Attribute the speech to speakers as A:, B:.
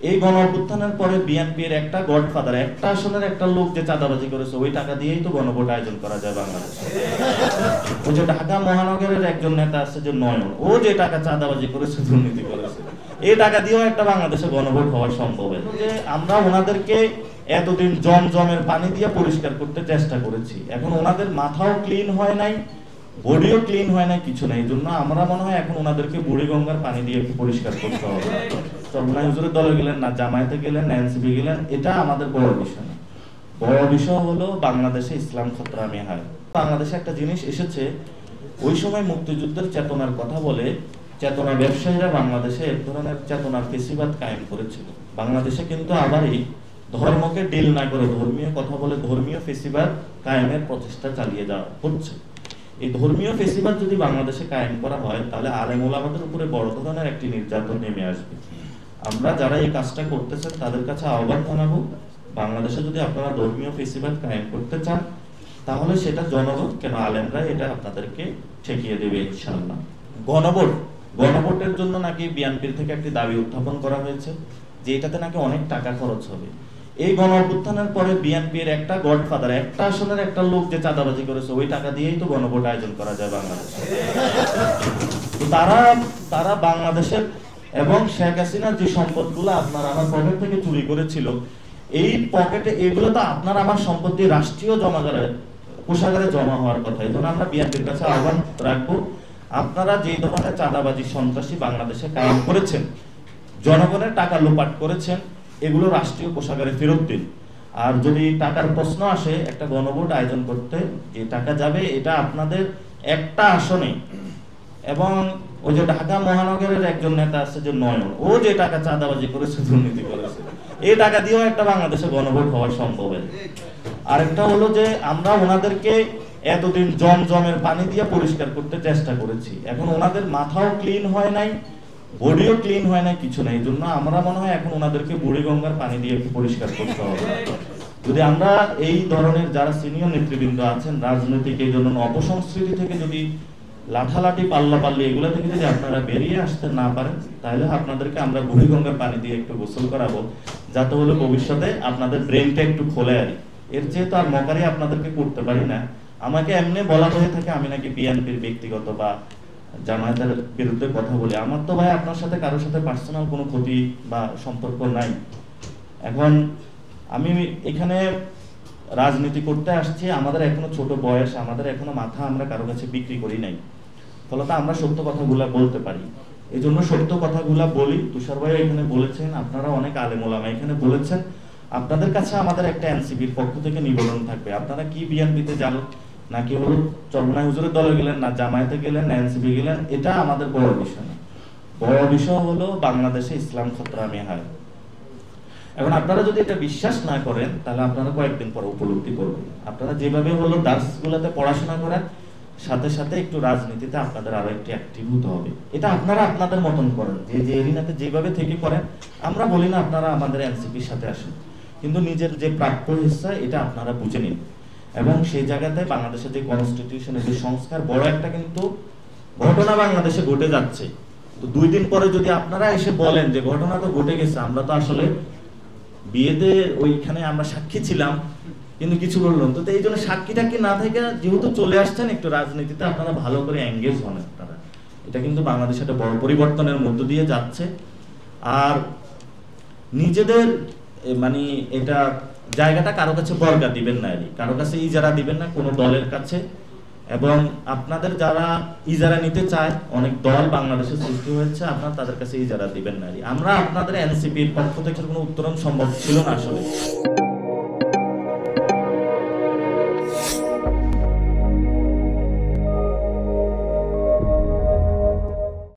A: এই গণ অভ্যুত্থানের পরে বিএনপির একটা গডফাদার, একটা আসনের একটা লোক যে চাঁদাবাজি করেছে, ওই টাকা দিয়েই তো গণভোট আয়োজন করা যায় বাংলাদেশে। ওই যে ঢাকা মহানগরের একজন নেতা আছে যে নয়ন, ও যে টাকা চাঁদাবাজি করেছে, দুর্নীতি করেছে, এই টাকা দিয়েও একটা বাংলাদেশে গণভোট হওয়া সম্ভব। যে আমরা ওনাদেরকে এতদিন জমজমের পানি দিয়ে পরিষ্কার করতে চেষ্টা করেছি, এখন ওনাদের মাথাও ক্লিন হয় নাই, বডিও ক্লিন হয় না, কিছু নাই। এই জন্য আমরা মনে হয় এখন ওনাদেরকে বুড়িগঙ্গার পানি দিয়ে একটু পরিষ্কার করতে হবে। চরমোনাই হুজুরের দলে গেলেন না, জামায়াতে গেলেন না, এনসিপি গেলেন, এটা আমাদের বড় বিষয় না। বড় বিষয় হলো বাংলাদেশে ইসলাম খতরা মে হায়। বাংলাদেশে একটা জিনিস এসেছে, ওই সময় মুক্তিযুদ্ধের চেতনার কথা বলে চেতনা ব্যবসায়ীরা বাংলাদেশে এক ধরনের চেতনার ফেসিবাদ কায়েম করেছিল। বাংলাদেশে কিন্তু আবারই ধর্মকে ডিল না করে ধর্মীয় কথা বলে ধর্মীয় ফেসিবাদ কায়েমের প্রচেষ্টা চালিয়ে যাওয়া হচ্ছে। এই ধর্মীয় ফেসিবাদ যদি বাংলাদেশে কায়েম করা হয়, তাহলে আলেম ওলামাদের উপরে বড় ধরনের একটি নির্যাতন নেমে আসবে। আমরা যারা এই কাজটা করতেছেন তাদের কাছে আহ্বান জানাবো, বাংলাদেশে যদি আপনারা ধর্মীয় ফেসিবাদ কায়েম করতে চান, তাহলে সেটা জনগণ কেন আলেমরা এটা আপনাদেরকে ঠেকিয়ে দেবে ইনশাআল্লাহ। গণভোটের জন্য নাকি বিএনপির থেকে একটি দাবি উত্থাপন করা হয়েছে যে এটাতে নাকি অনেক টাকা খরচ হবে। এই গণ অভ্যুত্থানের পরে বিএনপির একটা গডফাদার, একটা আসনের একটা লোক যে চাঁদাবাজি করেছে, ওই টাকা দিয়েই তো গণভোট আয়োজন করা যায় বাংলাদেশে। তো তারা বাংলাদেশের এবং শেখ হাসিনার যে সম্পদগুলো আপনার আমার পকেট থেকে চুরি করেছিল, এই পকেটে এগুলো তো আপনার আমার সম্পত্তি রাষ্ট্রীয় জমাগারে কোষাগারে জমা হওয়ার কথা। এই জন্য আমরা বিএনপির কাছে আহ্বান রাখবো, আপনারা যে ধরনের চাঁদাবাজি সন্ত্রাসী বাংলাদেশে কায়েম করেছেন, জনগণের টাকা লোপাট করেছেন, এগুলো রাষ্ট্রীয় কোষাগারে ফেরত দিন। আর যদি টাকার প্রশ্ন আসে একটা গণভোট আয়োজন করতে, যে টাকা যাবে এটা আপনাদের একটা আসনে, এবং ওই যে ঢাকা মহানগরের একজন নেতা আছে যে নয়ন, ও যে টাকা চাঁদাবাজি করেছে, দুর্নীতি করেছে, এই টাকা দিয়েও একটা বাংলাদেশে গণভোট হওয়া সম্ভব। আরেকটা হলো যে আমরা ওনাদেরকে এতদিন জমজমের পানি দিয়ে পরিষ্কার করতে চেষ্টা করেছি, এখন ওনাদের মাথাও ক্লিন হয় নাই, বডিও ক্লিন হয় না, কিছু নাই। এই জন্য আমরা মনে হয় এখন ওনাদেরকে বুড়িগঙ্গার পানি দিয়ে একটু পরিষ্কার করতে হবে। যদি আমরা এই ধরনের যারা সিনিয়র নেতৃবৃন্দ আছেন রাজনৈতিক এই ধরনের অপসংস্কৃতি থেকে যদি লাঠালাঠি পাল্লাপাল্লি এগুলো থেকে যদি আপনারা বেরিয়ে আসতে না পারেন, তাহলে আপনাদেরকে আমরা বুড়িগঙ্গার পানি দিয়ে একটু গোসল করাবো, যাতে হলো ভবিষ্যতে আপনাদের ব্রেনটা একটু খোলে। আর এর চেয়ে তো আর মকারি আপনাদেরকে করতে পারি না। আমাকে এমনি বলা হয়ে থাকে আমি নাকি বিএনপির ব্যক্তিগত বা জামায়াতের বিরুদ্ধে কথা বলি। আমার তো ভাই আপনার সাথে কারোর সাথে পার্সোনাল কোনো ক্ষতি বা সম্পর্ক নাই। এখন আমি এখানে রাজনীতি করতে আসছি, আমাদের এখনো ছোট বয়স, আমাদের এখনো মাথা আমরা কারো কাছে বিক্রি করি নাই, ফলত আমরা সত্য কথাগুলা বলতে পারি। এই জন্য সত্য কথাগুলা বলি। তুষার ভাই এখানে বলেছেন, আপনারা অনেক আলেম ওলামা এখানে বলেছেন, আপনাদের কাছে আমাদের একটা এনসিপির পক্ষ থেকে নিবেদন থাকবে, আপনারা কি বিএনপিতে যান নাকি হলো চরমোনাই হুজুরের দলে গেলেন না, জামায়াতে গেলেন না, এনসিপি গেলেন, এটা আমাদের বড় বিষয় না। বড় বিষয় হলো বাংলাদেশে ইসলাম খতরা মে হায়। এখন আপনারা যদি এটা বিশ্বাস না করেন, তাহলে আপনারা কয়েকদিন পর উপলব্ধি করবেন। আপনারা যেভাবে হলো দার্সগুলোতে পড়াশোনা করেন, সাথে সাথে একটু রাজনীতিতে আপনাদের আরো একটু অ্যাক্টিভ হতে হবে। এটা আপনারা আপনাদের মতন করেন, যে এরিনাতে যেভাবে থেকে করেন। আমরা বলি না আপনারা আমাদের এনসিপির সাথে আসেন, কিন্তু নিজের যে প্রাপ্য হিস্সা এটা আপনারা বুঝে নিন। এবং সেই জায়গাতে বাংলাদেশের যে কনস্টিটিউশনের যে সংস্কার, বড় একটা কিন্তু ঘটনা বাংলাদেশে ঘটে যাচ্ছে। তো 2 দিন পরে যদি আপনারা এসে বলেন যে ঘটনা তো ঘটে গেছে, আমরা তো আসলে বিয়েতে ওইখানে আমরা সাক্ষী ছিলাম কিন্তু কিছু বললাম, তো এই জন্য সাক্ষীটা কি না থেকে যেহেতু চলে আসছেন, একটু রাজনীতিতে আপনারা ভালো করে এঙ্গেজ হন আপনারা। এটা কিন্তু বাংলাদেশে একটা বড় পরিবর্তনের মধ্য দিয়ে যাচ্ছে। আর নিজেদের মানে এটা জায়গাটা কারো কাছে বর্গা দিবেন না, কারো কাছে ইজারা দিবেন না কোনো দলের কাছে। এবং আপনাদের যারা ইজারা নিতে চায়, অনেক দল বাংলাদেশে সৃষ্টি হয়েছে, আপনারা তাদের কাছে ইজারা দিবেন না। আমরা আপনাদের এনসিপির পক্ষ থেকে কোনো উত্তরণ সম্ভব ছিল না আসলে।